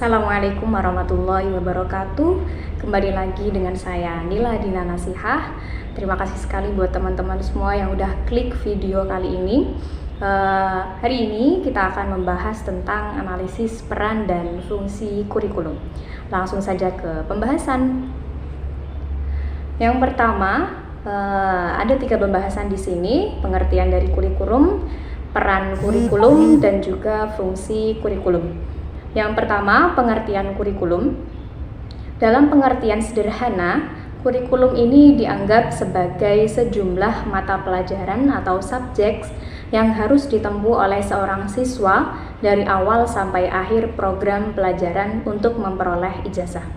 Assalamualaikum warahmatullahi wabarakatuh. Kembali lagi dengan saya Nila Dina Nasihah. Terima kasih sekali buat teman-teman semua yang udah klik video kali ini. Hari ini kita akan membahas tentang analisis peran dan fungsi kurikulum. Langsung saja ke pembahasan. Yang pertama, ada 3 pembahasan di sini: pengertian dari kurikulum, peran kurikulum, dan juga fungsi kurikulum. Yang pertama, pengertian kurikulum. Dalam pengertian sederhana, kurikulum ini dianggap sebagai sejumlah mata pelajaran atau subjek yang harus ditempuh oleh seorang siswa dari awal sampai akhir program pelajaran untuk memperoleh ijazah.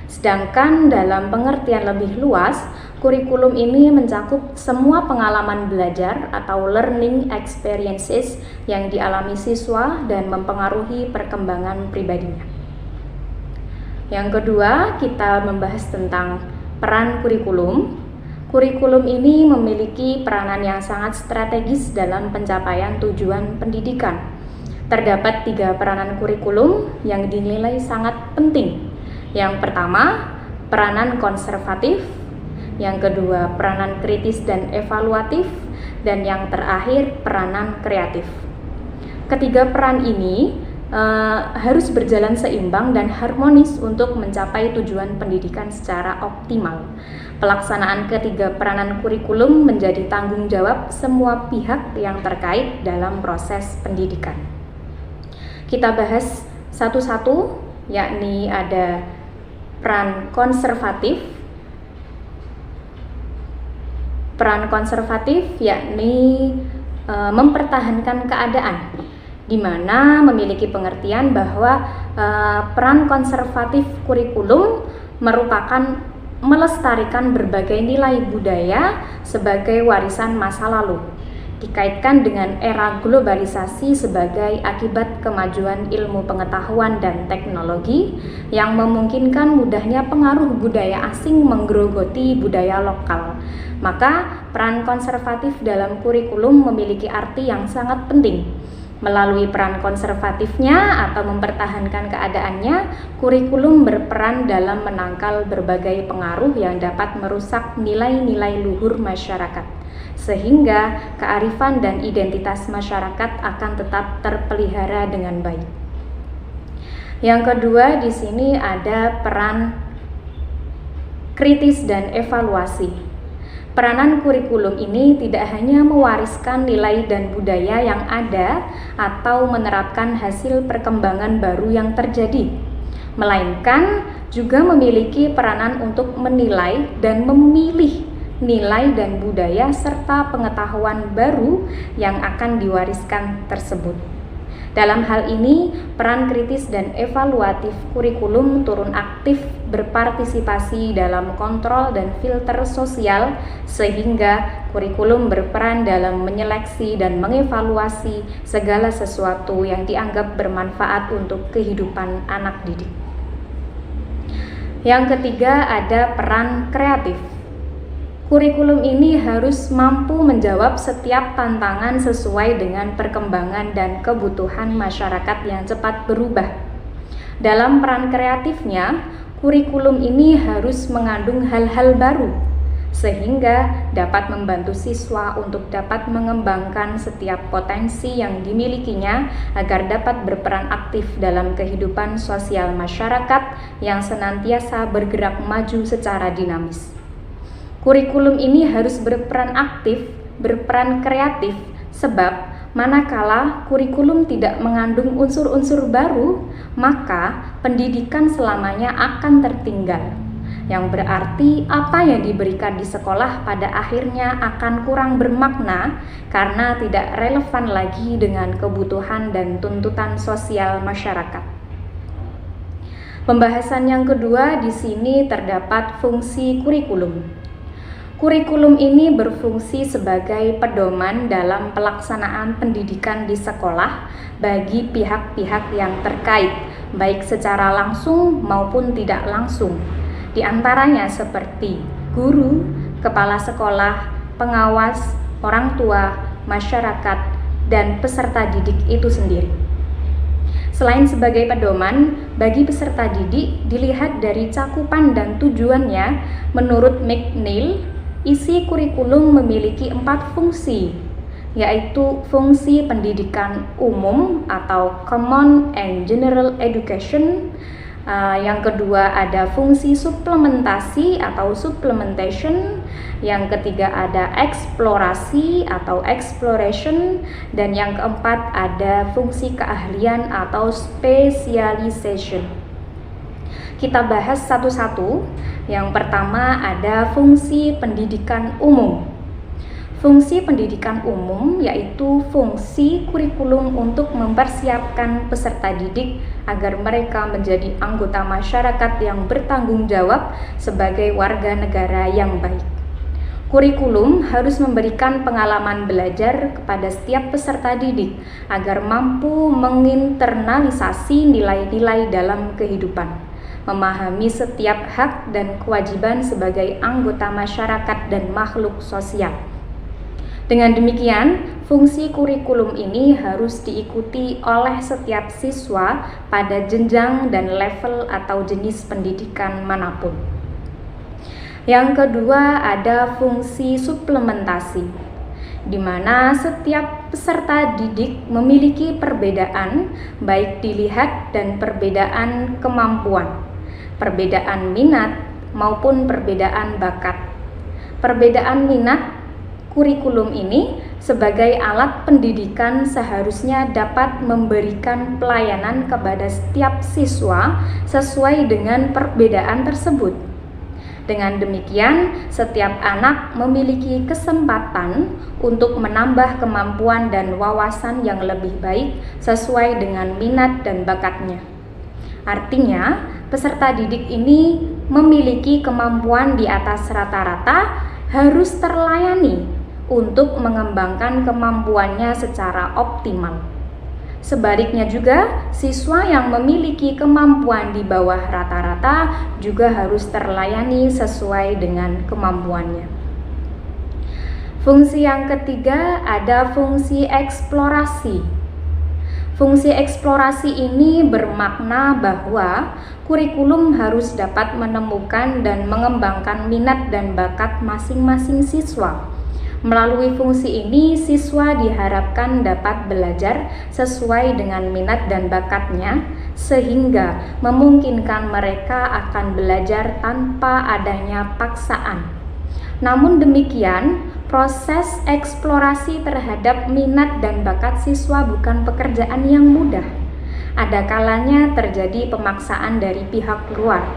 Sedangkan dalam pengertian lebih luas, kurikulum ini mencakup semua pengalaman belajar atau learning experiences yang dialami siswa dan mempengaruhi perkembangan pribadinya. Yang kedua, kita membahas tentang peran kurikulum. Kurikulum ini memiliki peranan yang sangat strategis dalam pencapaian tujuan pendidikan. Terdapat 3 peranan kurikulum yang dinilai sangat penting. Yang pertama, peranan konservatif. Yang kedua, peranan kritis dan evaluatif. Dan yang terakhir, peranan kreatif. Ketiga peran ini harus berjalan seimbang dan harmonis untuk mencapai tujuan pendidikan secara optimal. Pelaksanaan ketiga peranan kurikulum menjadi tanggung jawab semua pihak yang terkait dalam proses pendidikan. Kita bahas satu-satu, yakni ada peran konservatif. Peran konservatif yakni mempertahankan keadaan, di mana memiliki pengertian bahwa peran konservatif kurikulum merupakan melestarikan berbagai nilai budaya sebagai warisan masa lalu, dikaitkan dengan era globalisasi sebagai akibat kemajuan ilmu pengetahuan dan teknologi yang memungkinkan mudahnya pengaruh budaya asing menggerogoti budaya lokal. Maka peran konservatif dalam kurikulum memiliki arti yang sangat penting. Melalui peran konservatifnya atau mempertahankan keadaannya, kurikulum berperan dalam menangkal berbagai pengaruh yang dapat merusak nilai-nilai luhur masyarakat, sehingga kearifan dan identitas masyarakat akan tetap terpelihara dengan baik. Yang kedua, di sini ada peran kritis dan evaluasi. Peranan kurikulum ini tidak hanya mewariskan nilai dan budaya yang ada atau menerapkan hasil perkembangan baru yang terjadi, melainkan juga memiliki peranan untuk menilai dan memilih nilai dan budaya serta pengetahuan baru yang akan diwariskan tersebut. Dalam hal ini, peran kritis dan evaluatif kurikulum turun aktif berpartisipasi dalam kontrol dan filter sosial, sehingga kurikulum berperan dalam menyeleksi dan mengevaluasi segala sesuatu yang dianggap bermanfaat untuk kehidupan anak didik. Yang ketiga, ada peran kreatif. Kurikulum ini harus mampu menjawab setiap tantangan sesuai dengan perkembangan dan kebutuhan masyarakat yang cepat berubah. Dalam peran kreatifnya, kurikulum ini harus mengandung hal-hal baru, sehingga dapat membantu siswa untuk dapat mengembangkan setiap potensi yang dimilikinya agar dapat berperan aktif dalam kehidupan sosial masyarakat yang senantiasa bergerak maju secara dinamis. Kurikulum ini harus berperan aktif, berperan kreatif, sebab manakala kurikulum tidak mengandung unsur-unsur baru, maka pendidikan selamanya akan tertinggal. Yang berarti apa yang diberikan di sekolah pada akhirnya akan kurang bermakna karena tidak relevan lagi dengan kebutuhan dan tuntutan sosial masyarakat. Pembahasan yang kedua, di sini terdapat fungsi kurikulum. Kurikulum ini berfungsi sebagai pedoman dalam pelaksanaan pendidikan di sekolah bagi pihak-pihak yang terkait, baik secara langsung maupun tidak langsung. Di antaranya seperti guru, kepala sekolah, pengawas, orang tua, masyarakat, dan peserta didik itu sendiri. Selain sebagai pedoman, bagi peserta didik dilihat dari cakupan dan tujuannya. Menurut McNeil, isi kurikulum memiliki 4 fungsi, yaitu fungsi pendidikan umum atau Common and General Education. Yang kedua ada fungsi suplementasi atau supplementation. Yang ketiga ada eksplorasi atau exploration. Dan yang keempat ada fungsi keahlian atau specialization. Kita bahas satu-satu. Yang pertama ada fungsi pendidikan umum. Fungsi pendidikan umum yaitu fungsi kurikulum untuk mempersiapkan peserta didik agar mereka menjadi anggota masyarakat yang bertanggung jawab sebagai warga negara yang baik. Kurikulum harus memberikan pengalaman belajar kepada setiap peserta didik agar mampu menginternalisasi nilai-nilai dalam kehidupan, memahami setiap hak dan kewajiban sebagai anggota masyarakat dan makhluk sosial. Dengan demikian, fungsi kurikulum ini harus diikuti oleh setiap siswa pada jenjang dan level atau jenis pendidikan manapun. Yang kedua ada fungsi suplementasi, di mana setiap peserta didik memiliki perbedaan, baik dilihat dan perbedaan kemampuan, perbedaan minat maupun perbedaan bakat. Perbedaan minat kurikulum ini sebagai alat pendidikan seharusnya dapat memberikan pelayanan kepada setiap siswa sesuai dengan perbedaan tersebut. Dengan demikian, setiap anak memiliki kesempatan untuk menambah kemampuan dan wawasan yang lebih baik sesuai dengan minat dan bakatnya. Artinya, peserta didik ini memiliki kemampuan di atas rata-rata harus terlayani untuk mengembangkan kemampuannya secara optimal. Sebaliknya juga, siswa yang memiliki kemampuan di bawah rata-rata juga harus terlayani sesuai dengan kemampuannya. Fungsi yang ketiga ada fungsi eksplorasi. Fungsi eksplorasi ini bermakna bahwa kurikulum harus dapat menemukan dan mengembangkan minat dan bakat masing-masing siswa. Melalui fungsi ini, siswa diharapkan dapat belajar sesuai dengan minat dan bakatnya, sehingga memungkinkan mereka akan belajar tanpa adanya paksaan. Namun demikian, proses eksplorasi terhadap minat dan bakat siswa bukan pekerjaan yang mudah. Ada kalanya terjadi pemaksaan dari pihak luar.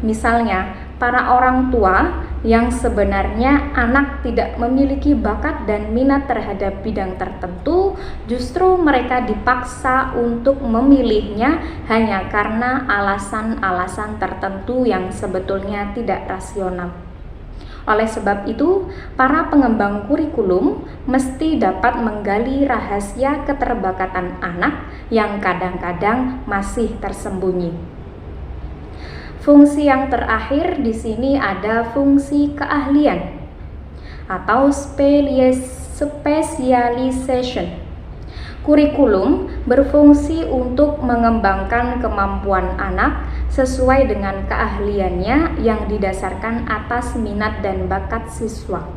Misalnya, para orang tua yang sebenarnya anak tidak memiliki bakat dan minat terhadap bidang tertentu, justru mereka dipaksa untuk memilihnya hanya karena alasan-alasan tertentu yang sebetulnya tidak rasional. Oleh sebab itu, para pengembang kurikulum mesti dapat menggali rahasia keterbakatan anak yang kadang-kadang masih tersembunyi. Fungsi yang terakhir di sini ada fungsi keahlian atau specialization. Kurikulum berfungsi untuk mengembangkan kemampuan anak sesuai dengan keahliannya yang didasarkan atas minat dan bakat siswa.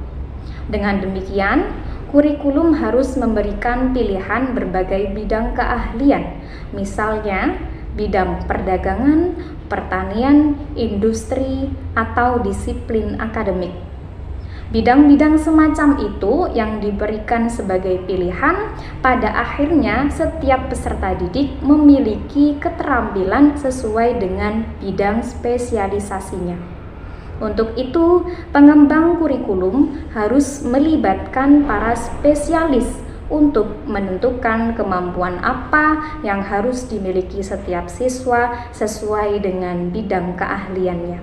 Dengan demikian, kurikulum harus memberikan pilihan berbagai bidang keahlian, misalnya bidang perdagangan, pertanian, industri, atau disiplin akademik. Bidang-bidang semacam itu yang diberikan sebagai pilihan, pada akhirnya setiap peserta didik memiliki keterampilan sesuai dengan bidang spesialisasinya. Untuk itu, pengembang kurikulum harus melibatkan para spesialis untuk menentukan kemampuan apa yang harus dimiliki setiap siswa sesuai dengan bidang keahliannya.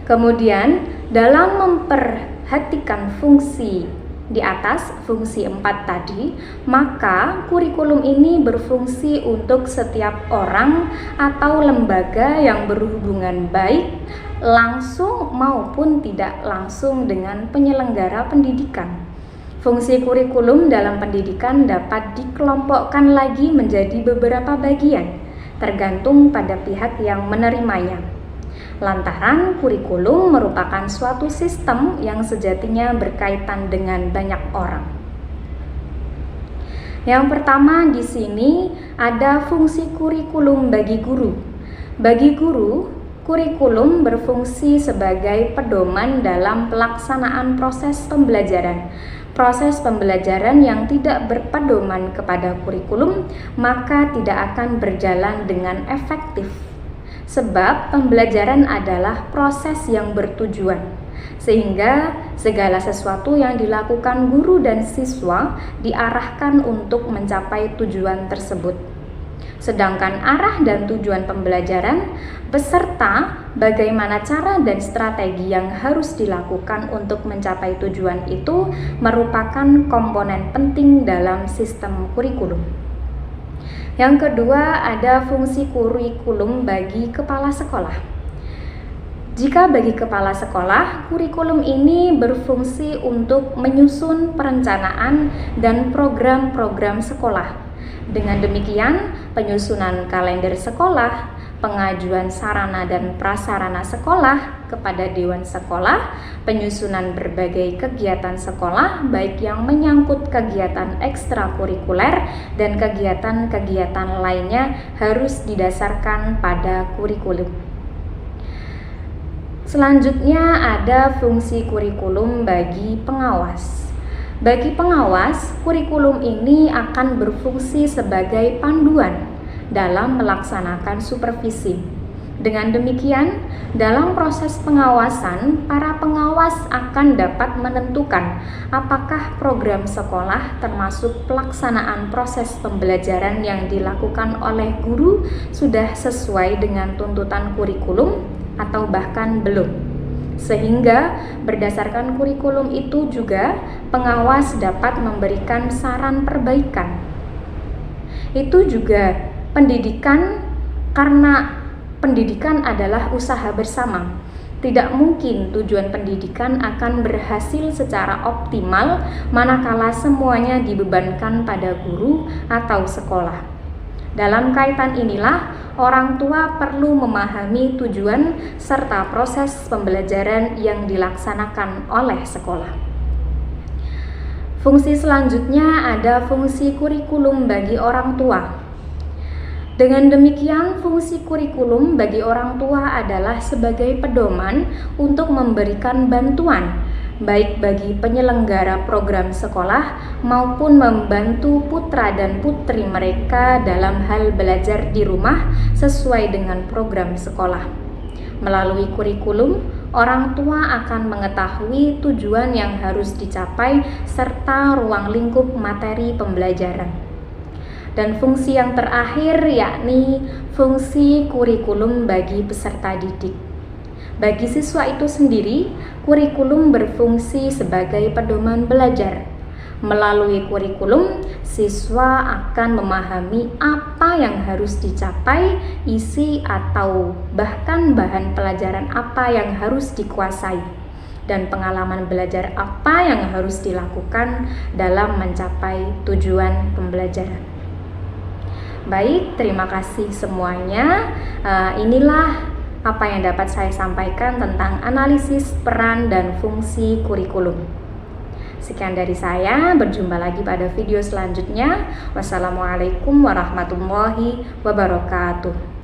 Kemudian, dalam memperhatikan fungsi di atas, fungsi 4 tadi, maka kurikulum ini berfungsi untuk setiap orang atau lembaga yang berhubungan baik langsung maupun tidak langsung dengan penyelenggara pendidikan. Fungsi kurikulum dalam pendidikan dapat dikelompokkan lagi menjadi beberapa bagian, tergantung pada pihak yang menerimanya. Lantaran kurikulum merupakan suatu sistem yang sejatinya berkaitan dengan banyak orang. Yang pertama di sini ada fungsi kurikulum bagi guru. Bagi guru, kurikulum berfungsi sebagai pedoman dalam pelaksanaan proses pembelajaran. Proses pembelajaran yang tidak berpedoman kepada kurikulum maka tidak akan berjalan dengan efektif. Sebab pembelajaran adalah proses yang bertujuan, sehingga segala sesuatu yang dilakukan guru dan siswa diarahkan untuk mencapai tujuan tersebut. Sedangkan arah dan tujuan pembelajaran beserta bagaimana cara dan strategi yang harus dilakukan untuk mencapai tujuan itu merupakan komponen penting dalam sistem kurikulum. Yang kedua, ada fungsi kurikulum bagi kepala sekolah. Jika bagi kepala sekolah, kurikulum ini berfungsi untuk menyusun perencanaan dan program-program sekolah. Dengan demikian, penyusunan kalender sekolah, pengajuan sarana dan prasarana sekolah kepada dewan sekolah, penyusunan berbagai kegiatan sekolah baik yang menyangkut kegiatan ekstrakurikuler dan kegiatan-kegiatan lainnya harus didasarkan pada kurikulum. Selanjutnya ada fungsi kurikulum bagi pengawas. Bagi pengawas, kurikulum ini akan berfungsi sebagai panduan dalam melaksanakan supervisi. Dengan demikian, dalam proses pengawasan, para pengawas akan dapat menentukan apakah program sekolah termasuk pelaksanaan proses pembelajaran yang dilakukan oleh guru sudah sesuai dengan tuntutan kurikulum atau bahkan belum. Sehingga berdasarkan kurikulum itu juga pengawas dapat memberikan saran perbaikan. Itu juga pendidikan, karena pendidikan adalah usaha bersama. Tidak mungkin tujuan pendidikan akan berhasil secara optimal manakala semuanya dibebankan pada guru atau sekolah. Dalam kaitan inilah, orang tua perlu memahami tujuan serta proses pembelajaran yang dilaksanakan oleh sekolah. Fungsi selanjutnya ada fungsi kurikulum bagi orang tua. Dengan demikian, fungsi kurikulum bagi orang tua adalah sebagai pedoman untuk memberikan bantuan baik bagi penyelenggara program sekolah maupun membantu putra dan putri mereka dalam hal belajar di rumah sesuai dengan program sekolah. Melalui kurikulum, orang tua akan mengetahui tujuan yang harus dicapai serta ruang lingkup materi pembelajaran. Dan fungsi yang terakhir yakni fungsi kurikulum bagi peserta didik. Bagi siswa itu sendiri, kurikulum berfungsi sebagai pedoman belajar. Melalui kurikulum, siswa akan memahami apa yang harus dicapai, isi atau bahkan bahan pelajaran apa yang harus dikuasai, dan pengalaman belajar apa yang harus dilakukan dalam mencapai tujuan pembelajaran. Baik, terima kasih semuanya. Inilah apa yang dapat saya sampaikan tentang analisis peran dan fungsi kurikulum. Sekian dari saya, berjumpa lagi pada video selanjutnya. Wassalamualaikum warahmatullahi wabarakatuh.